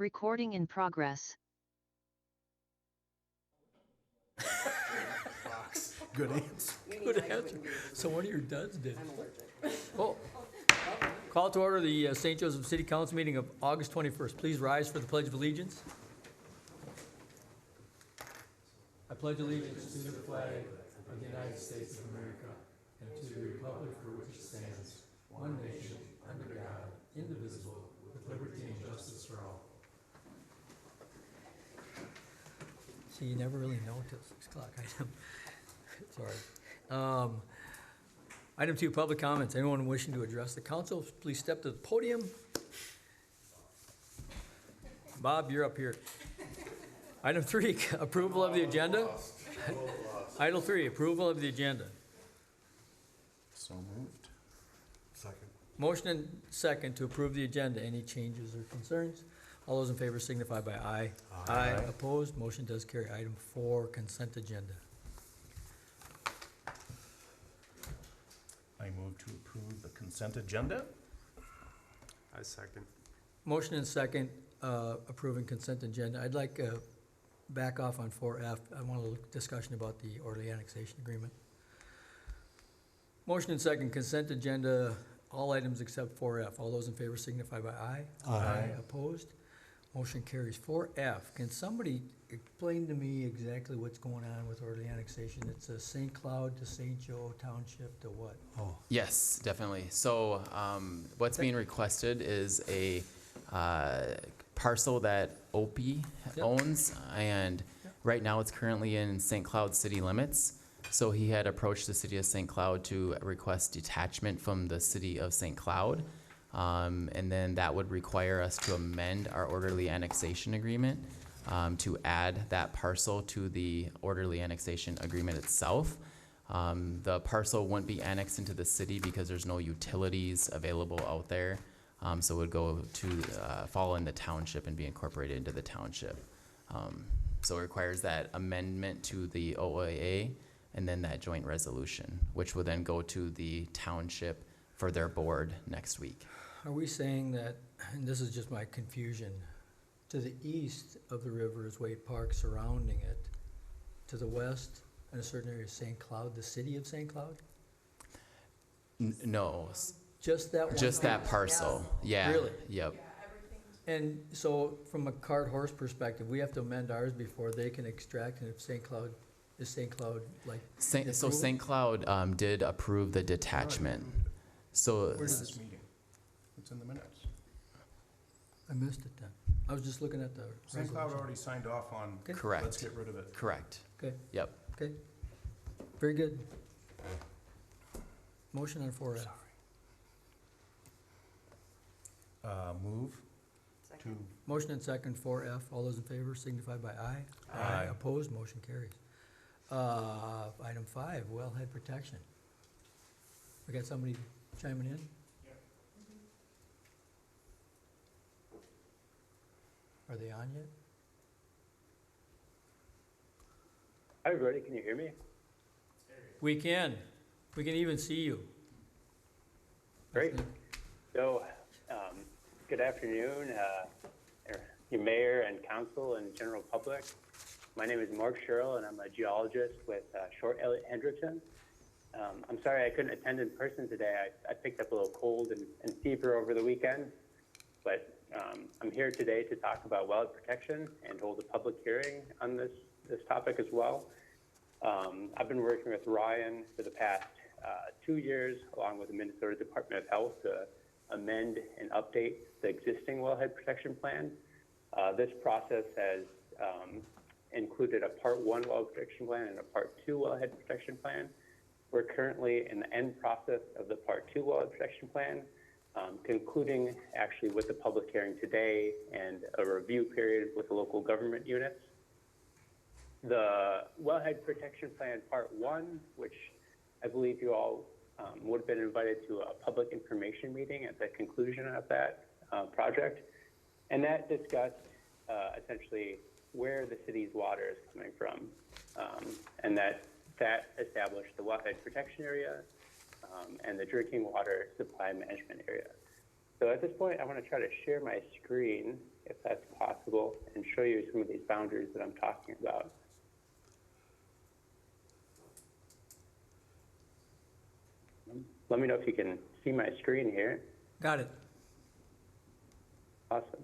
Recording in progress. Good answer. Good answer. So one of your duds did. Oh. Call to order the St. Joseph City Council meeting of August 21st. Please rise for the Pledge of Allegiance. I pledge allegiance to the flag of the United States of America and to the republic for which it stands, one nation, under God, indivisible, with liberty and justice for all. See, you never really know till 6 o'clock. I know. Sorry. Item 2, public comments. Anyone wishing to address the council, please step to the podium. Bob, you're up here. Item 3, approval of the agenda. Item 3, approval of the agenda. So moved. Second. Motion and second to approve the agenda. Any changes or concerns? All those in favor signify by aye. Aye. Opposed? Motion does carry. Item 4, consent agenda. I move to approve the consent agenda. I second. Motion and second, approving consent agenda. I'd like back off on 4F. I want a little discussion about the orderly annexation agreement. Motion and second, consent agenda, all items except 4F. All those in favor signify by aye. Aye. Opposed? Motion carries. 4F, can somebody explain to me exactly what's going on with orderly annexation? It's a St. Cloud to St. Joe Township to what? Oh. Yes, definitely. So what's being requested is a parcel that Opie Yep. owns, and right now it's currently in St. Cloud city limits. So he had approached the city of St. Cloud to request detachment from the city of St. Cloud. And then that would require us to amend our orderly annexation agreement to add that parcel to the orderly annexation agreement itself. The parcel wouldn't be annexed into the city because there's no utilities available out there. So it would go to fall in the township and be incorporated into the township. So it requires that amendment to the OAA and then that joint resolution, which will then go to the township for their board next week. Are we saying that, and this is just my confusion, to the east of the river is Wade Park surrounding it, to the west in a certain area is St. Cloud, the city of St. Cloud? No, Just that one? just that parcel. Yeah. Really? Yep. And so from a cart horse perspective, we have to amend ours before they can extract, and if St. Cloud, is St. Cloud like? So approval? St. Cloud did approve the detachment. So Where's This meeting. It's in the minutes. I missed it then. I was just looking at the St. Cloud resolution. already signed off on, Okay. let's correct, get rid of it. correct. Okay, Yep. okay. Very good. Motion on 4F. Move to, Motion and second, 4F. All those in favor signify by aye. Aye. Opposed, motion carries. Item 5, wellhead protection. We got somebody chiming in? Are they on yet? Hi, everybody. Can you hear me? We can. We can even see you. Great. So, good afternoon, your mayor and council and general public. My name is Mark Sherrill, and I'm a geologist with Short Elliott Hendrickson. I'm sorry I couldn't attend in person today. I picked up a little cold and fever over the weekend, but I'm here today to talk about wellhead protection and hold a public hearing on this topic as well. I've been working with Ryan for the past 2 years, along with the Minnesota Department of Health, to amend and update the existing wellhead protection plan. This process has included a Part 1 wellhead protection plan and a Part 2 wellhead protection plan. We're currently in the end process of the Part 2 wellhead protection plan, concluding actually with the public hearing today and a review period with the local government units. The wellhead protection plan Part 1, which I believe you all would have been invited to a public information meeting at the conclusion of that project. And that discussed essentially where the city's water is coming from, and that established the wellhead protection area and the drinking water supply management area. So at this point, I want to try to share my screen, if that's possible, and show you some of these boundaries that I'm talking about. Let me know if you can see my screen here. Got it. Awesome.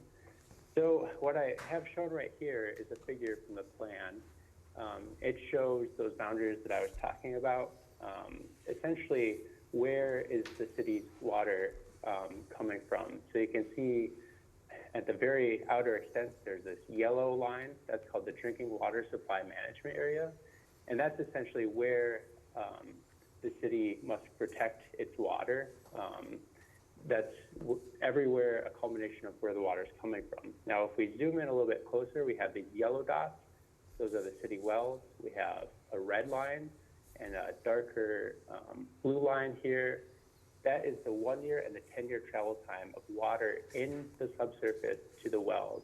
So what I have shown right here is a figure from the plan. It shows those boundaries that I was talking about. Essentially, where is the city's water coming from? So you can see at the very outer extent, there's this yellow line that's called the drinking water supply management area. And that's essentially where the city must protect its water. That's everywhere a culmination of where the water is coming from. Now, if we zoom in a little bit closer, we have these yellow dots. Those are the city wells. We have a red line and a darker blue line here. That is the 1 year and the 10-year travel time of water in the subsurface to the wells.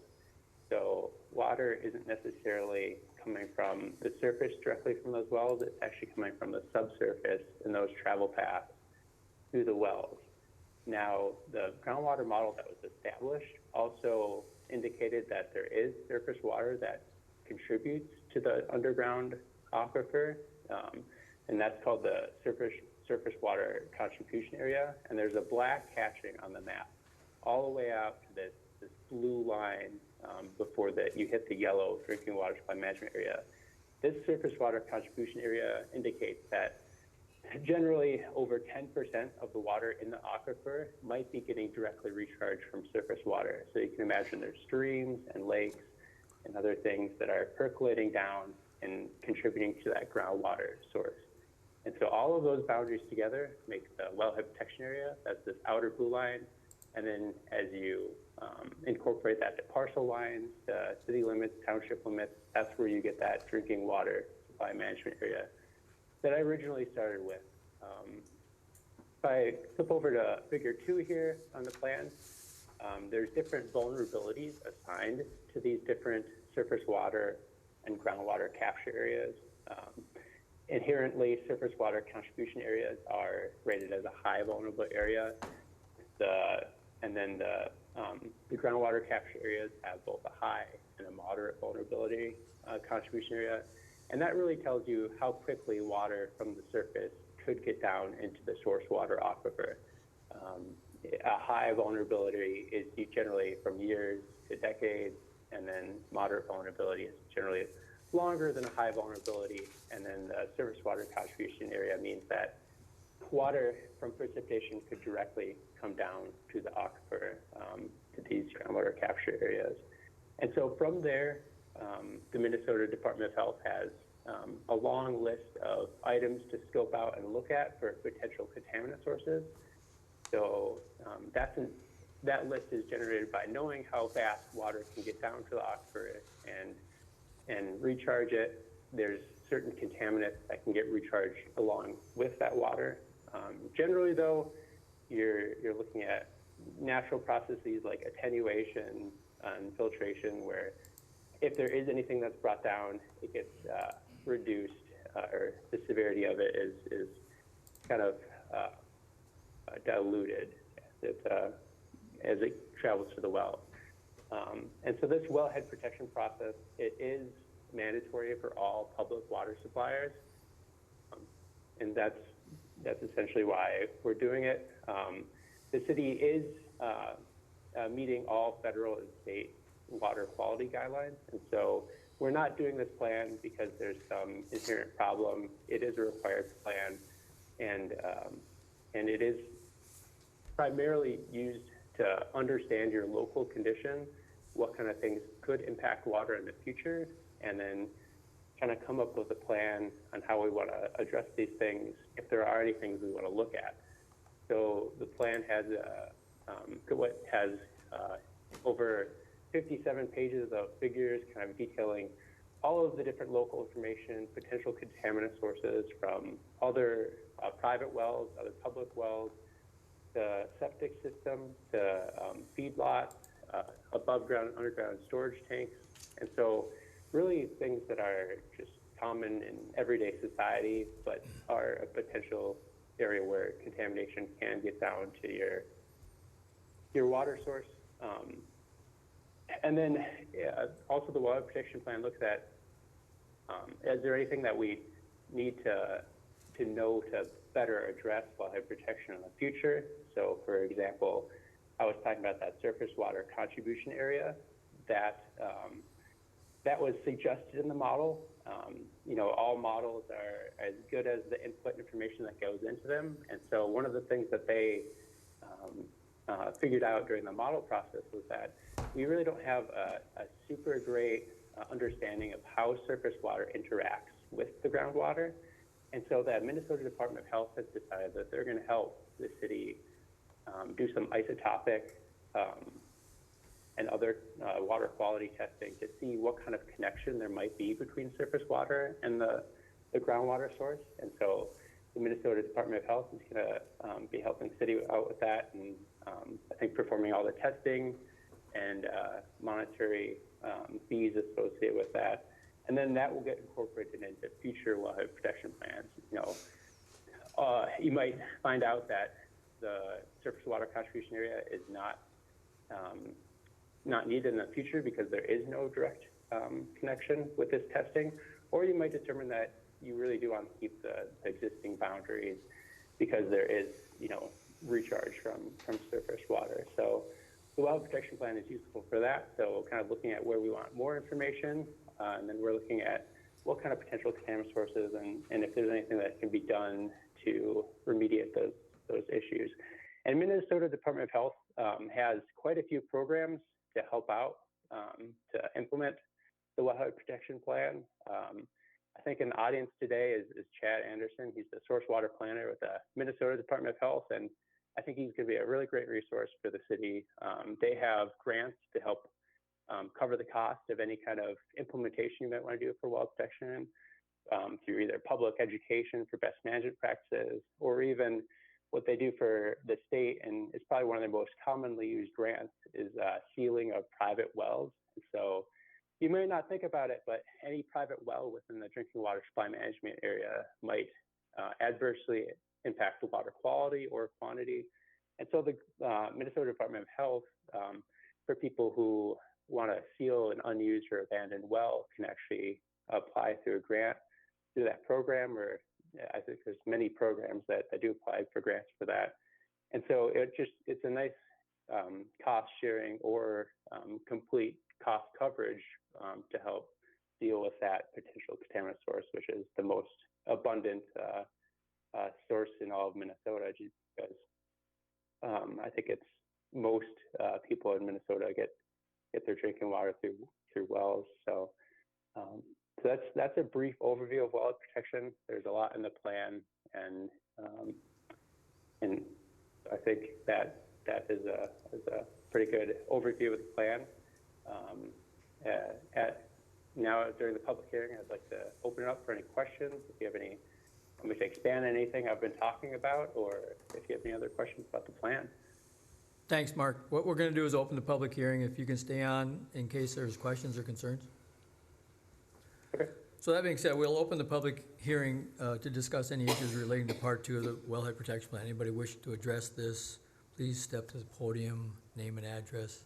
So water isn't necessarily coming from the surface directly from those wells. It's actually coming from the subsurface in those travel paths through the wells. Now, the groundwater model that was established also indicated that there is surface water that contributes to the underground aquifer, and that's called the surface water contribution area. And there's a black hatching on the map all the way out to this blue line before you hit the yellow drinking water supply management area. This surface water contribution area indicates that generally over 10% of the water in the aquifer might be getting directly recharged from surface water. So you can imagine there's streams and lakes and other things that are percolating down and contributing to that groundwater source. And so all of those boundaries together make the wellhead protection area. That's this outer blue line. And then as you incorporate that to parcel lines, city limits, township limits, that's where you get that drinking water supply management area that I originally started with. If I flip over to figure 2 here on the plan, there's different vulnerabilities assigned to these different surface water and groundwater capture areas. Inherently, surface water contribution areas are rated as a high vulnerable area. And then the groundwater capture areas have both a high and a moderate vulnerability contribution area. And that really tells you how quickly water from the surface could get down into the source water aquifer. A high vulnerability is generally from years to decades, and then moderate vulnerability is generally longer than a high vulnerability. And then the surface water contribution area means that water from precipitation could directly come down to the aquifer, to these groundwater capture areas. And so from there, the Minnesota Department of Health has a long list of items to scope out and look at for potential contaminant sources. So that list is generated by knowing how fast water can get down to the aquifer and recharge it. There's certain contaminants that can get recharged along with that water. Generally, though, you're looking at natural processes like attenuation and filtration, where if there is anything that's brought down, it gets reduced, or the severity of it is kind of diluted as it travels to the well. And so this wellhead protection process, it is mandatory for all public water suppliers, and that's essentially why we're doing it. The city is meeting all federal and state water quality guidelines, and so we're not doing this plan because there's some inherent problem. It is a required plan, and it is primarily used to understand your local condition, what kind of things could impact water in the future, and then kind of come up with a plan on how we want to address these things if there are any things we want to look at. So the plan has over 57 pages of figures kind of detailing all of the different local information, potential contaminant sources from other private wells, other public wells, the septic system, the feedlot, above ground and underground storage tanks. And so really things that are just common in everyday society, but are a potential area where contamination can get down to your water source. And then also the Wildlife Protection Plan looks at, is there anything that we need to know to better address wildlife protection in the future? So for example, I was talking about that surface water contribution area that that was suggested in the model. You know, all models are as good as the input information that goes into them. And so one of the things that they figured out during the model process was that we really don't have a super great understanding of how surface water interacts with the groundwater. And so the Minnesota Department of Health has decided that they're going to help the city do some isotopic and other water quality testing to see what kind of connection there might be between surface water and the groundwater source. And so the Minnesota Department of Health is going to be helping the city out with that, and I think performing all the testing and monetary fees associated with that. And then that will get incorporated into future wildlife protection plans. You know, you might find out that the surface water contribution area is not needed in the future because there is no direct connection with this testing, or you might determine that you really do want to keep the existing boundaries because there is, you know, recharge from surface water. So the wildlife protection plan is useful for that. So kind of looking at where we want more information, and then we're looking at what kind of potential contaminant sources and if there's anything that can be done to remediate those issues. And Minnesota Department of Health has quite a few programs to help out to implement the wildlife protection plan. I think in the audience today is Chad Anderson. He's the source water planner with the Minnesota Department of Health, and I think he's going to be a really great resource for the city. They have grants to help cover the cost of any kind of implementation you might want to do for wildlife protection through either public education for best management practices, or even what they do for the state, and it's probably one of their most commonly used grants, is sealing of private wells. So you may not think about it, but any private well within the drinking water supply management area might adversely impact the water quality or quantity. And so the Minnesota Department of Health, for people who want to seal an unused or abandoned well, can actually apply through a grant through that program, or I think there's many programs that do apply for grants for that. And so it's a nice cost sharing or complete cost coverage to help deal with that potential contaminant source, which is the most abundant source in all of Minnesota, because I think it's most people in Minnesota get their drinking water through wells. So that's a brief overview of wildlife protection. There's a lot in the plan, and I think that is a pretty good overview of the plan. Now during the public hearing, I'd like to open it up for any questions. If you have any, want me to expand on anything I've been talking about, or if you have any other questions about the plan. Thanks, Mark. What we're going to do is open the public hearing. If you can stay on in case there's questions or concerns. Okay. So that being said, we'll open the public hearing to discuss any issues relating to Part 2 of the Wellhead Protection Plan. Anybody wish to address this, please step to the podium, name and address.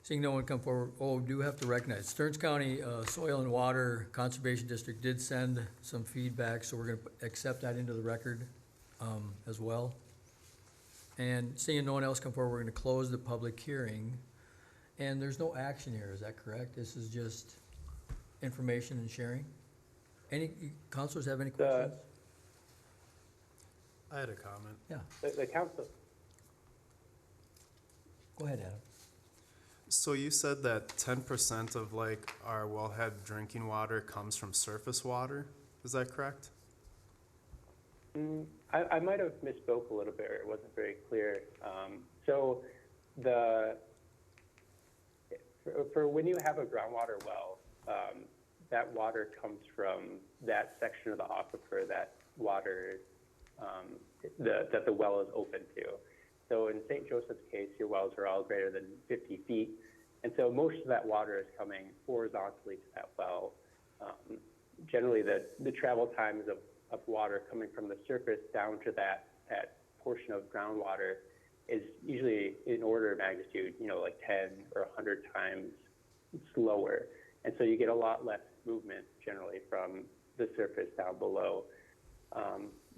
Seeing no one come forward, we do have to recognize Stearns County Soil and Water Conservation District did send some feedback, so we're going to accept that into the record as well. And seeing no one else come forward, we're going to close the public hearing. And there's no action here, is that correct? This is just information and sharing. Any councilors have any questions? I had a comment. Yeah, The council. go ahead, Adam. So you said that 10% of like our wellhead drinking water comes from surface water. Is that correct? I might have misspoke a little bit, or it wasn't very clear. So for when you have a groundwater well, that water comes from that section of the aquifer that water that the well is open to. So in St. Joseph's case, your wells are all greater than 50 feet. And so most of that water is coming horizontally to that well. Generally, the travel times of water coming from the surface down to that portion of groundwater is usually in order of magnitude, like 10 or 100 times slower. And so you get a lot less movement generally from the surface down below.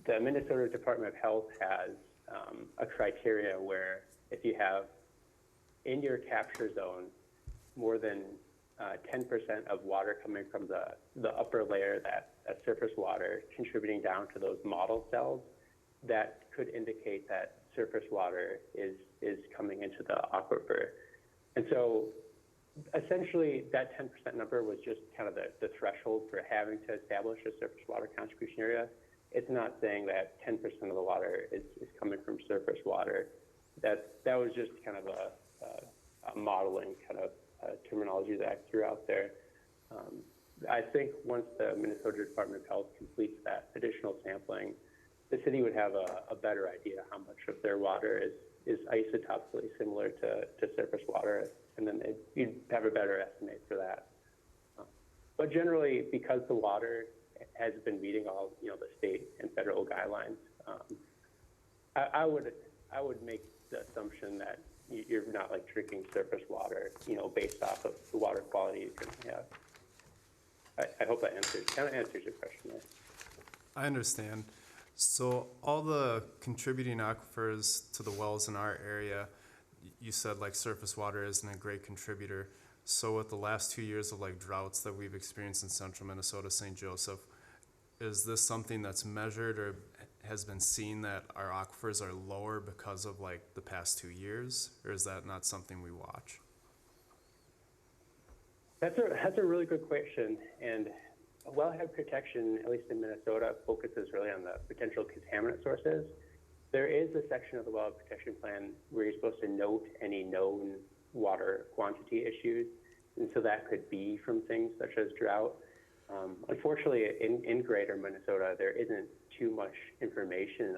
The Minnesota Department of Health has a criteria where if you have in your capture zone more than 10% of water coming from the upper layer, that surface water contributing down to those model cells, that could indicate that surface water is coming into the aquifer. And so essentially that 10% number was just kind of the threshold for having to establish a surface water contribution area. It's not saying that 10% of the water is coming from surface water. That was just kind of a modeling kind of terminology that I threw out there. I think once the Minnesota Department of Health completes that additional sampling, the city would have a better idea how much of their water is isotopically similar to surface water, and then you'd have a better estimate for that. But generally, because the water has been meeting all the state and federal guidelines, I would make the assumption that you're not like drinking surface water, based off of the water quality you currently have. I hope that kind of answers your question there. I understand. So all the contributing aquifers to the wells in our area, you said like surface water isn't a great contributor. So with the last 2 years of like droughts that we've experienced in central Minnesota, St. Joseph, is this something that's measured or has been seen that our aquifers are lower because of like the past 2 years, or is that not something we watch? That's a really good question, and wellhead protection, at least in Minnesota, focuses really on the potential contaminant sources. There is a section of the wellhead protection plan where you're supposed to note any known water quantity issues, and so that could be from things such as drought. Unfortunately, in greater Minnesota, there isn't too much information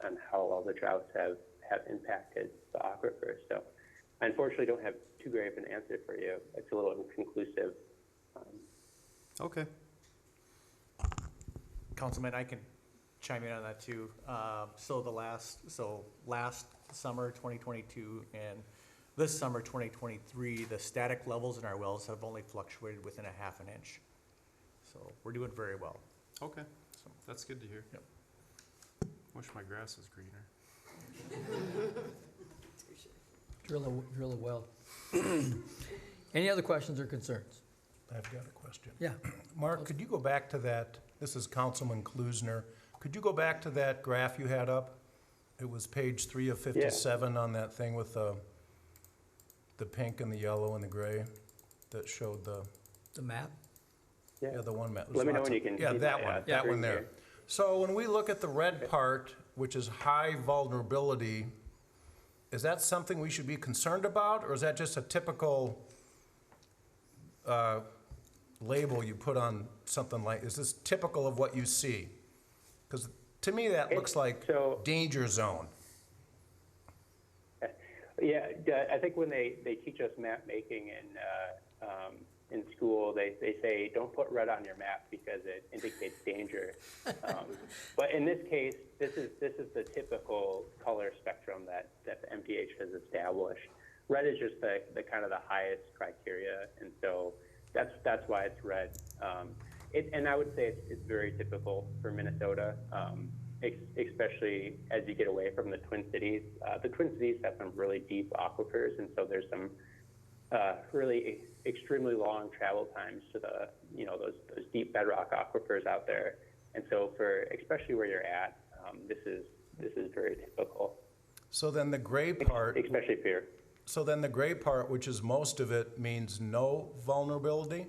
on how all the droughts have impacted the aquifers. So I unfortunately don't have too great of an answer for you. It's a little inconclusive. Okay. Councilman, I can chime in on that too. So last summer, 2022, and this summer, 2023, the static levels in our wells have only fluctuated within a half an inch. So we're doing very well. Okay. So, That's good to hear. Yep. Wish my grass was greener. Drill a well. Any other questions or concerns? I've got a question. Yeah. Mark, could you go back to that? This is Councilman Klusner. Could you go back to that graph you had up? It was page 3 of 57 on that thing with the pink and the yellow and the gray that showed The map? yeah, the one map. Let me know when you can Yeah, see that my, one, yeah, that one screen there. here. So when we look at the red part, which is high vulnerability, is that something we should be concerned about, or is that just a typical label you put on something like, is this typical of what you see? Because to me, that looks like So- danger zone. Yeah, I think when they teach us map making in school, they say don't put red on your map because it indicates danger. But in this case, this is the typical color spectrum that the MDH has established. Red is just the kind of the highest criteria, and so that's why it's red. And I would say it's very typical for Minnesota. Especially as you get away from the Twin Cities. The Twin Cities have some really deep aquifers, and so there's some really extremely long travel times to the those deep bedrock aquifers out there. And so for especially where you're at, this is very typical. So then the gray part, Especially for so then the gray part, which is most of it, means no vulnerability?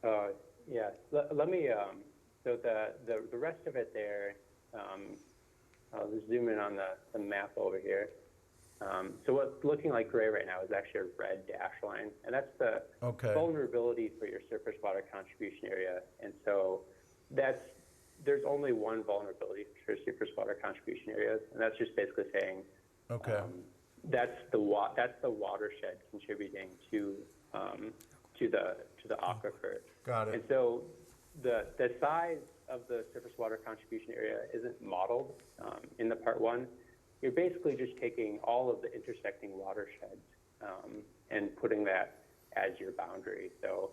yeah. Let me. So the rest of it there, I'll just zoom in on the map over here. So what's looking like gray right now is actually a red dash line, and that's the Okay. vulnerability for your surface water contribution area. And so there's only one vulnerability for surface water contribution areas, and that's just basically saying Okay. that's the watershed contributing to the aquifer. Got And it. so the size of the surface water contribution area isn't modeled in the part one. you're basically just taking all of the intersecting watersheds and putting that as your boundary. So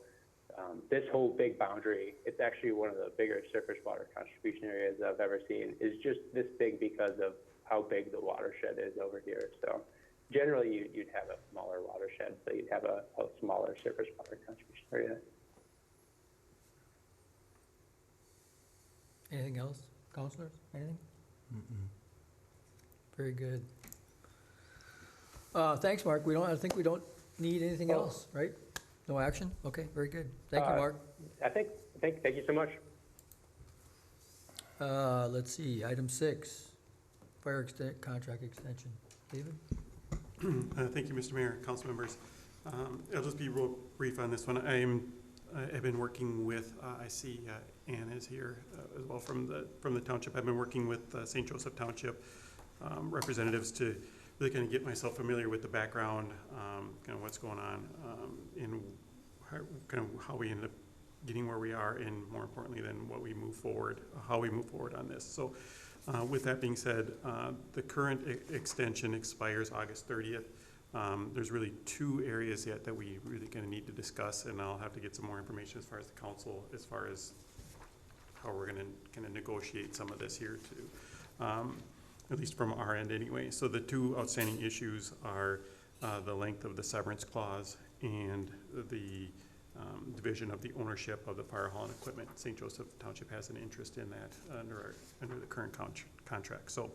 this whole big boundary, it's actually one of the bigger surface water contribution areas I've ever seen, is just this big because of how big the watershed is over here. So generally you'd have a smaller watershed, so you'd have a smaller surface water contribution area. Anything else, counselors? Anything? Very good. Thanks, Mark. I think we don't need anything else, right? No action? Okay, very good. Thank you, Mark. Thank you so much. Let's see, item 6, fire contract extension. David? Thank you, Mr. Mayor, council members. I'll just be real brief on this one. I've been working with, I see Ann is here as well from the township. I've been working with St. Joseph Township representatives to really kind of get myself familiar with the background, kind of what's going on, and kind of how we ended up getting where we are, and more importantly than how we move forward on this. So with that being said, the current extension expires August 30th. There's really 2 areas yet that we really kind of need to discuss, and I'll have to get some more information as far as the council, as far as how we're going to kind of negotiate some of this here too, at least from our end anyway. So the 2 outstanding issues are the length of the severance clause and the division of the ownership of the fire hall and equipment. St. Joseph Township has an interest in that under the current contract. So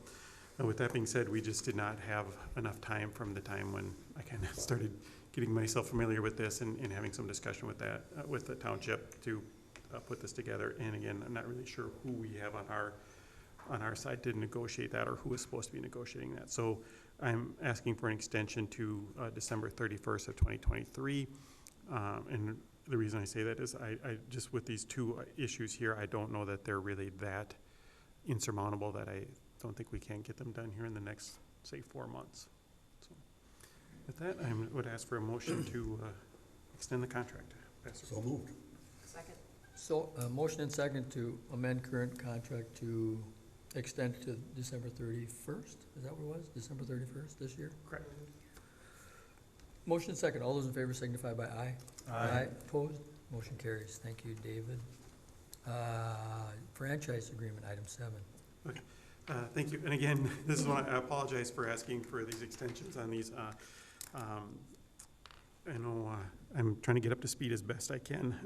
with that being said, we just did not have enough time from the time when I kind of started getting myself familiar with this and having some discussion with that with the township to put this together. And again, I'm not really sure who we have on our side to negotiate that, or who is supposed to be negotiating that. So I'm asking for an extension to December 31st of 2023. And the reason I say that is I just, with these 2 issues here, I don't know that they're really that insurmountable that I don't think we can get them done here in the next, say, 4 months. So with that, I would ask for a motion to extend the contract. So moved. Second. So, motion and second to amend current contract to extend to December 31st? Is that what it was? December 31st this year? Correct. Motion and second. All those in favor signify by aye. Aye. Opposed? Motion carries. Thank you, David. Franchise agreement, item 7. Thank you. And again, this is one, I apologize for asking for these extensions on these. I know I'm trying to get up to speed as best I can.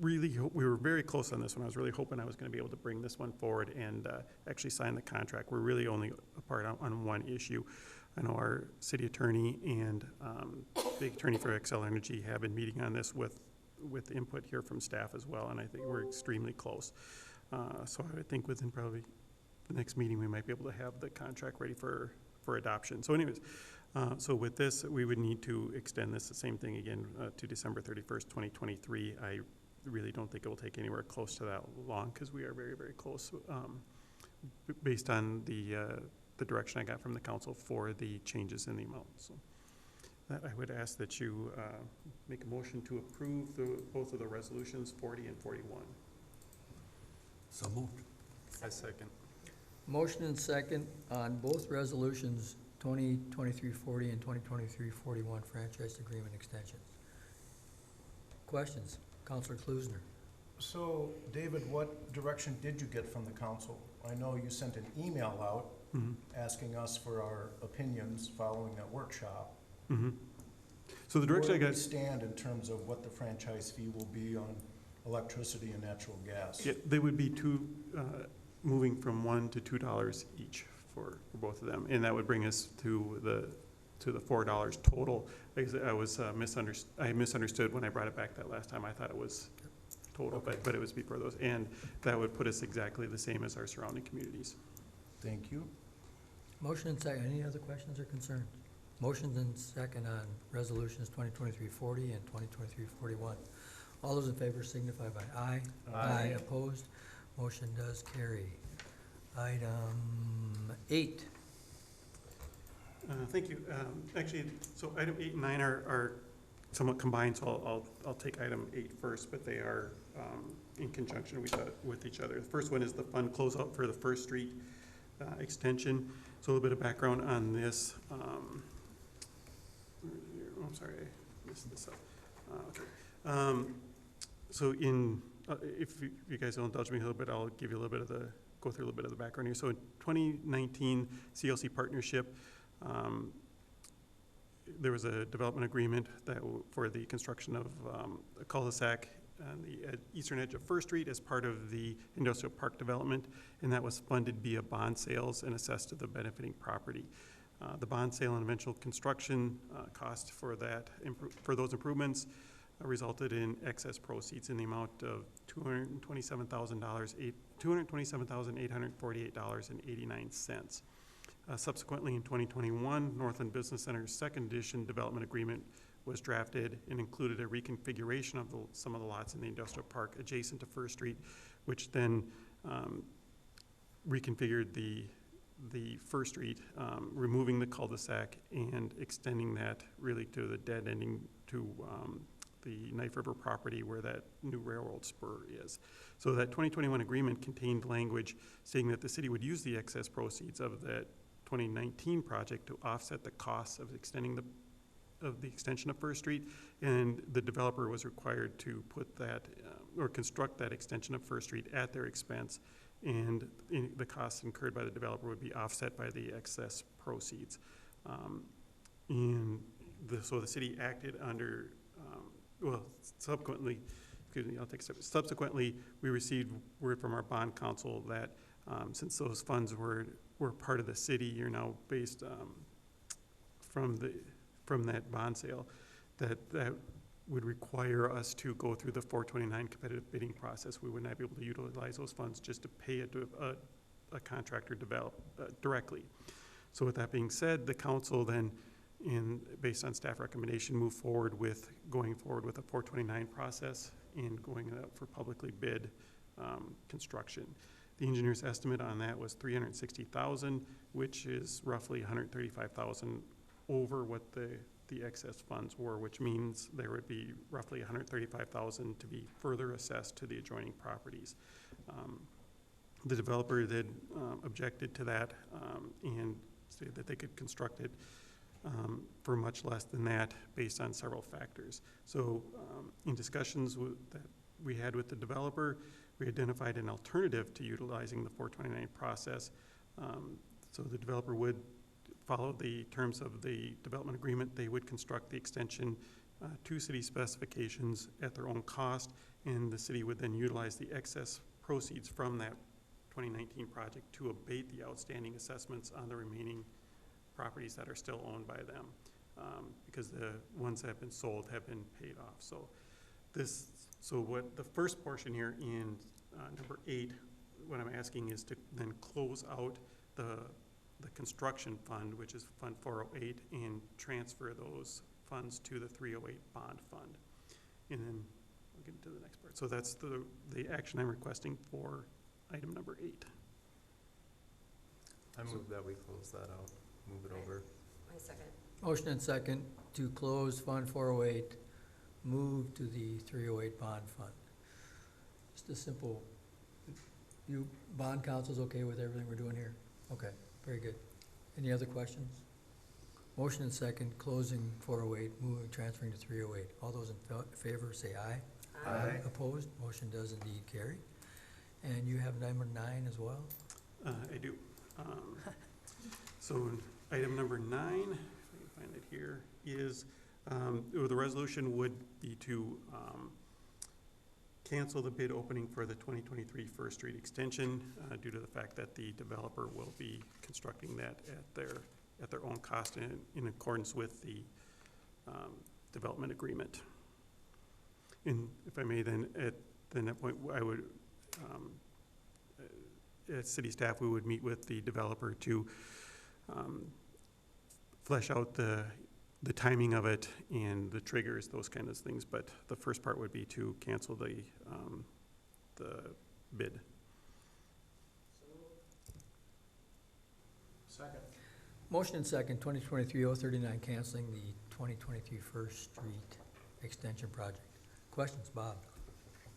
We were very close on this one. I was really hoping I was going to be able to bring this one forward and actually sign the contract. We're really only apart on one issue. I know our city attorney and the attorney for Xcel Energy have been meeting on this with input here from staff as well, and I think we're extremely close. So I would think within probably the next meeting, we might be able to have the contract ready for adoption. So anyways, so with this, we would need to extend this, the same thing again, to December 31st, 2023. I really don't think it will take anywhere close to that long, because we are very, very close, based on the direction I got from the council for the changes in the amount. So that I would ask that you make a motion to approve both of the resolutions, 40 and 41. So moved. I second. Motion and second on both resolutions, 2023-40 and 2023-41 franchise agreement extensions. Questions? Counselor Klusner. So, David, what direction did you get from the council? I know you sent an email out asking us for our opinions following that workshop. So the direction I Where do we got, stand in terms of what the franchise fee will be on electricity and natural gas? yeah, they would be moving from $1 to $2 each for both of them, and that would bring us to the $4 total. I was I misunderstood when I brought it back that last time. I thought it was total, but it was before those, and that would put us exactly the same as our surrounding communities. Thank you. Motion and second. Any other questions or concerns? Motions and second on resolutions 2023-40 and 2023-41. All those in favor signify by aye. Aye. Opposed? Motion does carry. Item 8. Thank you. Actually, so item 8 and 9 are somewhat combined, so I'll take item 8 first, but they are in conjunction with each other. The first one is the fund closeout for the First Street extension. So a little bit of background on this. I'm sorry, I messed this up. Okay. So if you guys will indulge me a little bit, I'll give you a little bit of go through a little bit of the background here. So in 2019 CLC partnership, there was a development agreement for the construction of a cul-de-sac on the eastern edge of First Street as part of the industrial park development, and that was funded via bond sales and assessed to the benefiting property. The bond sale and eventual construction cost for those improvements resulted in excess proceeds in the amount of $227,848.89. Subsequently, in 2021, Northland Business Center's second edition development agreement was drafted and included a reconfiguration of some of the lots in the industrial park adjacent to First Street, which then reconfigured the First Street, removing the cul-de-sac and extending that really to the dead ending to the Knife River property where that new railroad spur is. So that 2021 agreement contained language stating that the city would use the excess proceeds of that 2019 project to offset the costs of the extension of First Street, and the developer was required to put that or construct that extension of First Street at their expense, and the costs incurred by the developer would be offset by the excess proceeds. So the city acted under, subsequently, subsequently, we received word from our bond counsel that since those funds were part of the city, you're now based from that bond sale, that would require us to go through the 429 competitive bidding process. We would not be able to utilize those funds just to pay a contractor directly. So with that being said, the council then, based on staff recommendation, moved forward with going forward with a 429 process and going out for publicly bid construction. The engineer's estimate on that was $360,000, which is roughly $135,000 over what the excess funds were, which means there would be roughly $135,000 to be further assessed to the adjoining properties. The developer then objected to that and stated that they could construct it for much less than that based on several factors. So in discussions that we had with the developer, we identified an alternative to utilizing the 429 process. So the developer would follow the terms of the development agreement. They would construct the extension to city specifications at their own cost, and the city would then utilize the excess proceeds from that 2019 project to abate the outstanding assessments on the remaining properties that are still owned by them, because the ones that have been sold have been paid off. So what the first portion here in number 8, what I'm asking is to then close out the construction fund, which is Fund 408, and transfer those funds to the 308 bond fund. And then we'll get into the next part. So that's the action I'm requesting for item number 8. I move that we close that out, move it over. I second. Motion and second to close Fund 408, move to the 308 bond fund. Just a simple, you, bond council's okay with everything we're doing here? Okay, very good. Any other questions? Motion and second, closing 408, moving, transferring to 308. All those in favor say aye. Aye. Opposed? Motion does indeed carry. And you have number 9 as well? I do. So item number 9, if I can find it here, is the resolution would be to cancel the bid opening for the 2023 First Street extension due to the fact that the developer will be constructing that at their own cost in accordance with the development agreement. And if I may, then at that point, I would, as city staff, we would meet with the developer to flesh out the timing of it and the triggers, those kind of things. But the first part would be to cancel the bid. Second. Motion and second, 2023-039, canceling the 2023 First Street Extension Project. Questions, Bob?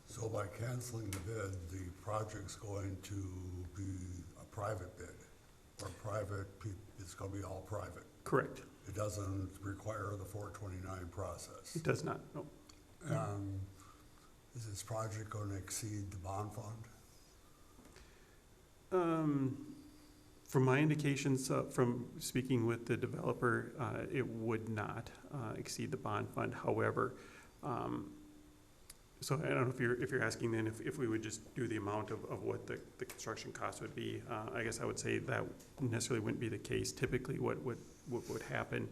So by canceling the bid, the project's going to be a private bid? or private, it's gonna be all private. Correct. It doesn't require the 429 process. It does not, no. Is this project gonna exceed the bond fund? From my indications, from speaking with the developer, it would not exceed the bond fund. However, so I don't know if you're asking then if we would just do the amount of what the construction cost would be. I guess I would say that necessarily wouldn't be the case. Typically, what would happen,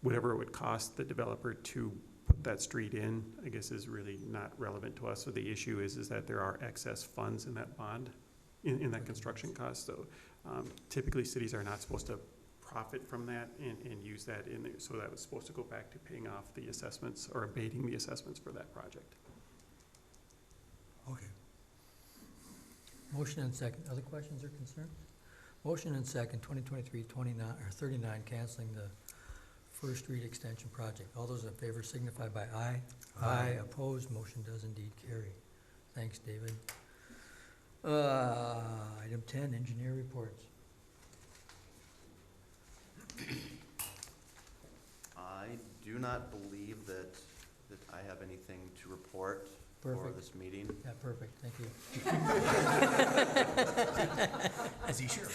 whatever it would cost the developer to put that street in, I guess is really not relevant to us. So the issue is that there are excess funds in that bond, in that construction cost. So typically, cities are not supposed to profit from that and use that in there. So that was supposed to go back to paying off the assessments or abating the assessments for that project. Okay. Motion and second. Other questions or concerns? Motion and second, 2023-29, or 39, canceling the First Street Extension project. All those in favor signify by aye. Aye. Opposed, motion does indeed carry. Thanks, David. Item 10, engineer reports. I do not believe that I have anything to report for Perfect. this meeting. Yeah, perfect, thank you. Is he sure?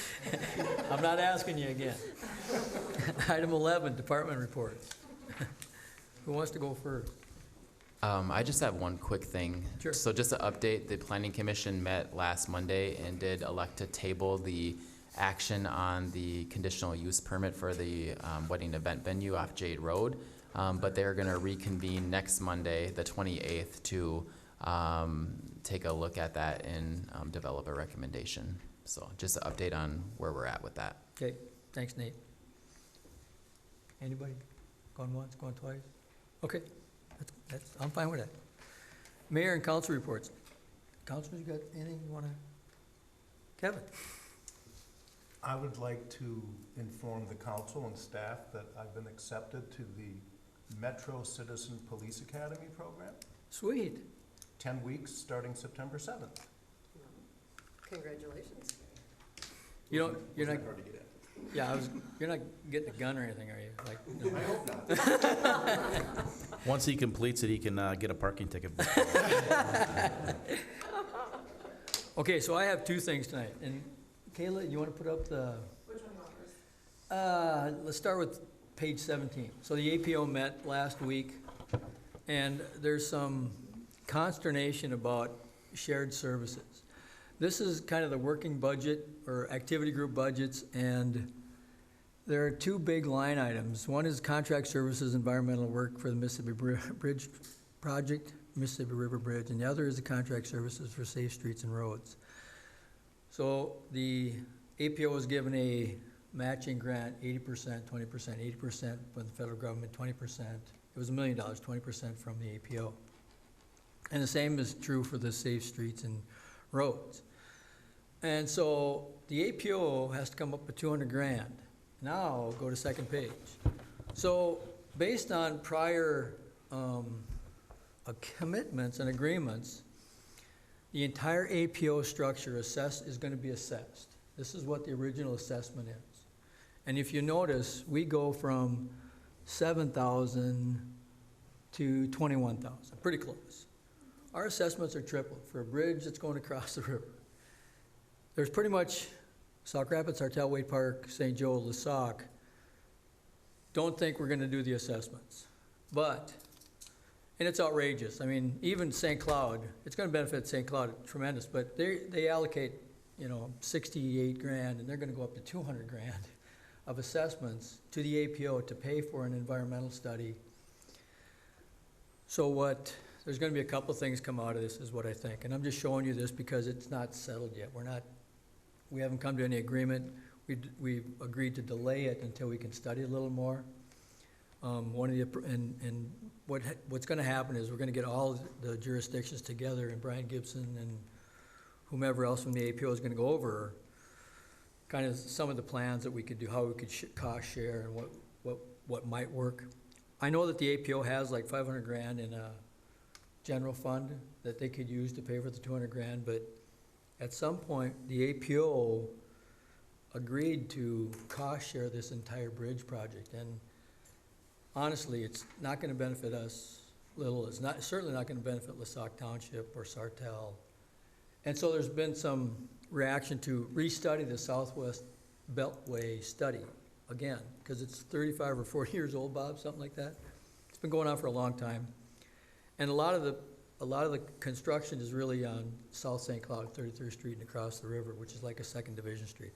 I'm not asking you again. Item 11, department reports. Who wants to go first? I just have one quick thing. Sure. So just to update, the planning commission met last Monday and did elect to table the action on the conditional use permit for the wedding event venue off Jade Road. But they're gonna reconvene next Monday, the 28th, to take a look at that and develop a recommendation. So just an update on where we're at with that. Okay, thanks, Nate. Anybody? Going once, going twice? Okay, I'm fine with that. Mayor and council reports. Councilors, you got anything you wanna? Kevin? I would like to inform the council and staff that I've been accepted to the Metro Citizen Police Academy program, Sweet. 10 weeks, starting September 7th. Congratulations. You don't, you're not, yeah, you're not getting a gun or anything, are you? Like, no. Once he completes it, he can get a parking ticket. Okay, so I have two things tonight, and Kayla, you wanna put up the? Which one was? Let's start with page 17. So the APO met last week, and there's some consternation about shared services. This is kind of the working budget or activity group budgets, and there are two big line items. One is contract services, environmental work for the Mississippi Bridge project, Mississippi River Bridge, and the other is the contract services for safe streets and roads. So the APO was given a matching grant, 80%, 20%, 80% from the federal government, 20%. It was $1 million, 20% from the APO. And the same is true for the safe streets and roads. And so the APO has to come up with 200 grand. Now, go to second page. So based on prior commitments and agreements, the entire APO structure is going to be assessed. This is what the original assessment is. And if you notice, we go from 7,000 to 21,000, pretty close. Our assessments are tripled for a bridge that's going across the river. There's pretty much Sauk Rapids, Hartel, Wade Park, St. Joe, LaSauk, don't think we're going to do the assessments. But, and it's outrageous. I mean, even St. Cloud, it's going to benefit St. Cloud tremendous, but they allocate, 68 grand, and they're going to go up to 200 grand of assessments to the APO to pay for an environmental study. So there's going to be a couple things come out of this, is what I think. And I'm just showing you this because it's not settled yet. We haven't come to any agreement. We've agreed to delay it until we can study a little more. What's going to happen is we're going to get all the jurisdictions together, and Brian Gibson and whomever else from the APO is going to go over kind of some of the plans that we could do, how we could cost share, and what might work. I know that the APO has like 500 grand in a general fund that they could use to pay for the 200 grand, but at some point, the APO agreed to cost share this entire bridge project, and honestly, it's not gonna benefit us little, it's not, certainly not gonna benefit LaSalle Township or Sartell. And so there's been some reaction to restudy the Southwest Beltway study again, because it's 35 or 40 years old, Bob, something like that. It's been going on for a long time. And a lot of the construction is really on South St. Cloud, 33rd Street and across the river, which is like a second division street.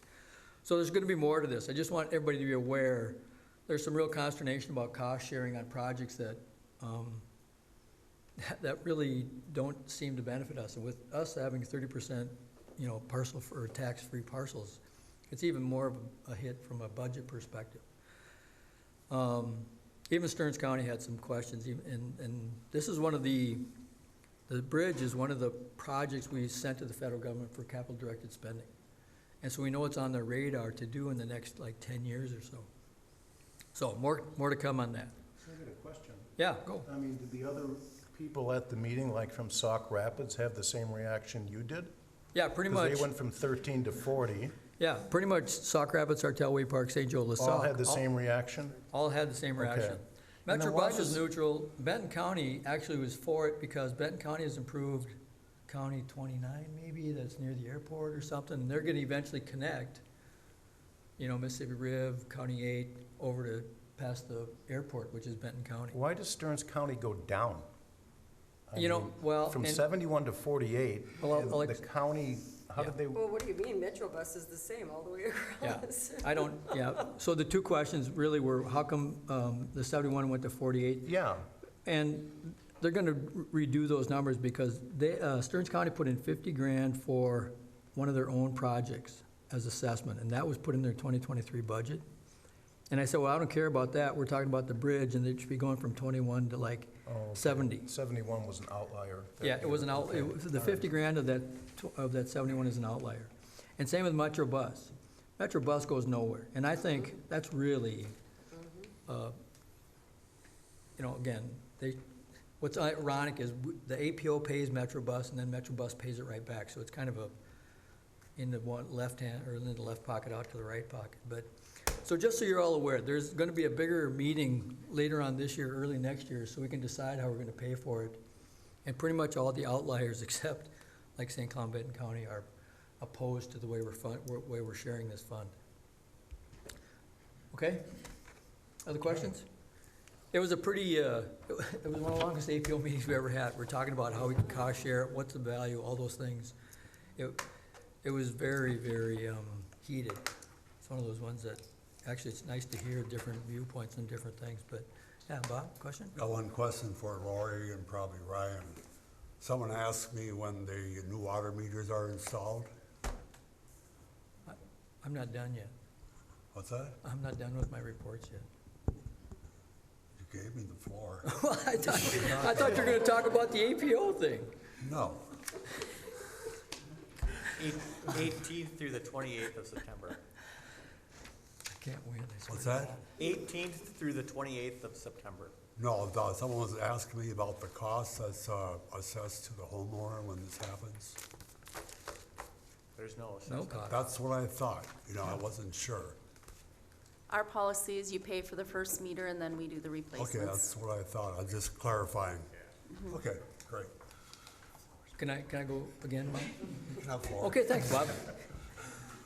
So there's gonna be more to this. I just want everybody to be aware, there's some real consternation about cost sharing on projects that, that really don't seem to benefit us. And with us having 30%, parcel for tax-free parcels, it's even more of a hit from a budget perspective. Even Stearns County had some questions, and this is one of the bridge is one of the projects we sent to the federal government for capital directed spending. And so we know it's on their radar to do in the next like 10 years or so. So more to come on that. I got a question. Yeah, go. I mean, did the other people at the meeting, like from Sauk Rapids, have the same reaction you did? Yeah, pretty much. Because they went from 13 to 40. Yeah, pretty much Sauk Rapids, Sartell, Way Park, St. Joe, LaSalle. All had the same reaction? All had the same reaction. Okay. And then Metro why Bus was was- neutral. Benton County actually was for it because Benton County has improved County 29 maybe, that's near the airport or something. And they're gonna eventually connect, Mississippi Riv, County 8, over to past the airport, which is Benton County. Why does Stearns County go down? I mean, Well, From and- 71 to 48, Well, and I'll the county, how Yeah. did they, Well, what do you mean? Metro Bus is the same all the way Yeah, across. so the two questions really were, how come the 71 went to 48? yeah, And they're gonna redo those numbers because Stearns County put in 50 grand for one of their own projects as assessment, and that was put in their 2023 budget. And I said, well, I don't care about that, we're talking about the bridge, and it should be going from 21 to like oh, okay. 70. 71 was an outlier. that Yeah, it was an year. out, Okay. it was, the All 50 grand of that 71 is an outlier. And same with Metro Bus. Metro Bus goes nowhere, and I think that's really, again, what's ironic is the APO pays Metro Bus, and then Metro Bus pays it right back, so it's kind of in the one left hand, or in the left pocket out to the right pocket, but, so just so you're all aware, there's gonna be a bigger meeting later on this year, early next year, so we can decide how we're gonna pay for it. And pretty much all the outliers, except like St. Cloud, Benton County, are opposed to the way we're sharing this fund. Okay? Other questions? It was a pretty, it was one of the longest APO meetings we ever had. We're talking about how we can cost share it, what's the value, all those things. It was very, very heated. It's one of those ones that, actually, it's nice to hear different viewpoints and different things, but, yeah, Bob, question? Got one question for Lori and probably Ryan. Someone asked me when the new water meters are installed. I'm not done yet. What's that? I'm not done with my reports yet. You gave me the floor. Well, I thought you were gonna talk about the APO thing. No. 18th through the 28th of September. I can't win. I swear What's to that? God. 18th through the 28th of September. No, someone was asking me about the cost that's assessed to the homeowner when this happens. There's no No assessment. cost. That's what I thought, I wasn't sure. Our policy is you pay for the first meter and then we do the replacements. Okay, that's what I thought, I'm just clarifying. Okay, great. Can I go again, Mike? You can have the floor. Okay, thanks, Bob.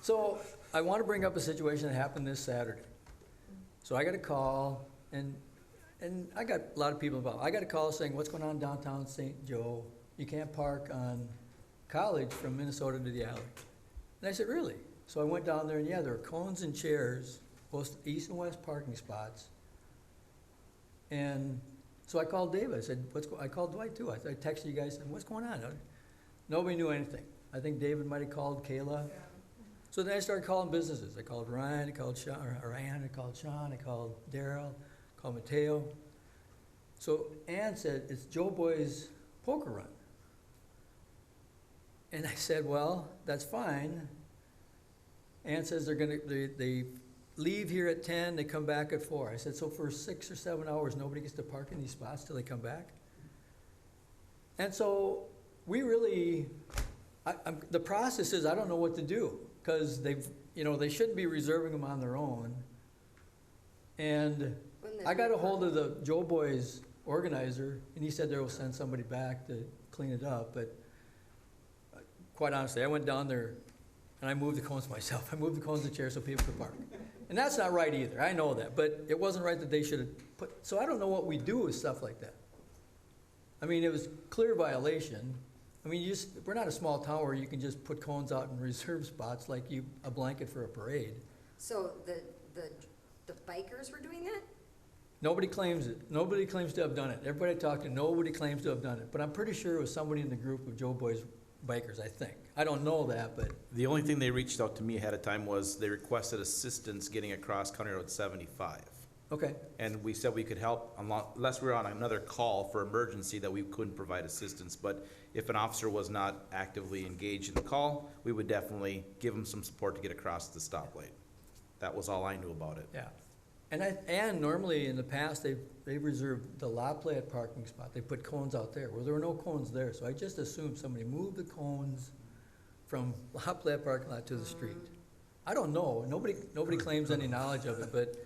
So I want to bring up a situation that happened this Saturday. So I got a call, and I got a lot of people involved. I got a call saying, what's going on downtown St. Joe? You can't park on College from Minnesota to the alley. And I said, really? So I went down there, and yeah, there are cones and chairs, both east and west parking spots. And so I called David. I said, I called Dwight too. I texted you guys, and what's going on? Nobody knew anything. I think David might have called Kayla. So then I started calling businesses. I called Ryan, I called Sean, I called Daryl, called Mateo. So Ann said, it's Joe Boy's poker run. And I said, well, that's fine. Ann says they leave here at 10, they come back at 4. I said, so for 6 or 7 hours, nobody gets to park in these spots till they come back? And so we really, the process is, I don't know what to do, because they've, you know, they shouldn't be reserving them on their own. And Wouldn't I that got be a hold of the Joe Boys organizer, and he said they will send somebody back to clean it up, but quite honestly, I went down there and I moved the cones myself. I moved the cones and chairs so people could park. And that's not right either, I know that, but it wasn't right that they should have put, so I don't know what we do with stuff like that. I mean, it was clear violation. I mean, we're not a small town where you can just put cones out in reserve spots like a blanket for a parade. So the bikers were doing that? Nobody claims it. Nobody claims to have done it. Everybody I talked to, nobody claims to have done it. But I'm pretty sure it was somebody in the group of Joe Boys bikers, I think. I don't know that, but The only thing they reached out to me ahead of time was they requested assistance getting across County Road 75. okay. And we said we could help unless we were on another call for emergency that we couldn't provide assistance. But if an officer was not actively engaged in the call, we would definitely give them some support to get across the stoplight. That was all I knew about it. Yeah. And normally in the past, they've reserved the La Playette parking spot. They put cones out there. Well, there were no cones there, so I just assumed somebody moved the cones from La Playette parking lot to the street. I don't know. Nobody claims any knowledge of it, but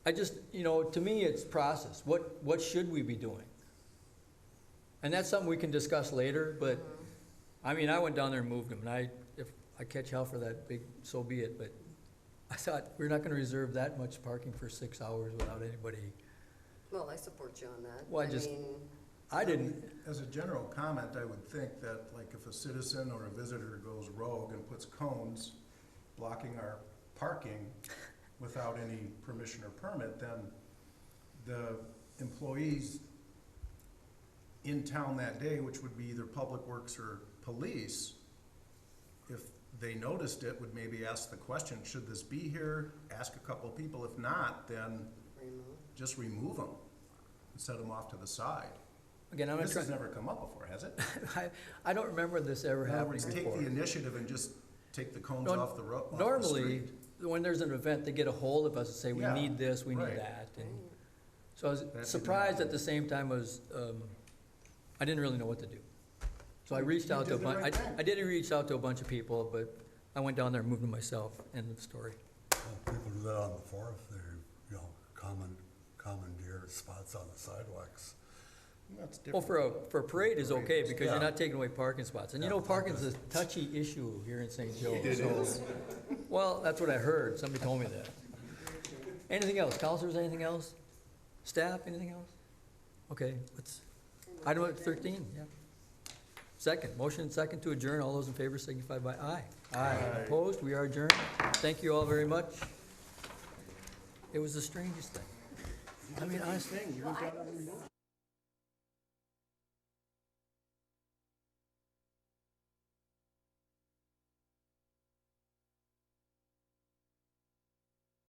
I just, you know, to me, it's process. What should we be doing? And that's something we can discuss later, but, I mean, I went down there and moved them, and if I catch hell for that, so be it, but I thought, we're not gonna reserve that much parking for 6 hours without anybody. Well, I support you on that. Well, I didn't, As a general comment, I would think that, like, if a citizen or a visitor goes rogue and puts cones blocking our parking without any permission or permit, then the employees in town that day, which would be either Public Works or police, if they noticed it, would maybe ask the question, should this be here? Ask a couple of people. If not, then just remove them and set them off to the side. again, I'm not This has trying, never come up before, has it? I don't remember this ever In other happening words, take before. the initiative and just take the cones No, off the road. Normally, when there's an event, they get a hold of us and say, we Yeah, need this, we need right. that, and so I was didn't surprised happen. at the same time as, I didn't really know what to do. So I reached You out to a did the bunch, right thing. I did reach out to a bunch of people, but I went down there and moved them myself, end of story. Well, people do that on the Fourth, they, you know, commandeer spots on the sidewalks. That's Well, different. for a parade is okay, because you're Yeah. not taking away parking spots. And you Yeah, know, parking's a touchy issue here in St. Joe. so- Well, that's what I heard, somebody told me that. Anything else, counselors, anything else? Staff, anything else? Okay, item 13, yeah. Motion second to adjourn, all those in favor signify by aye. Aye. Opposed, we are adjourned. Thank you all very much. It was the strangest thing. I mean, honestly.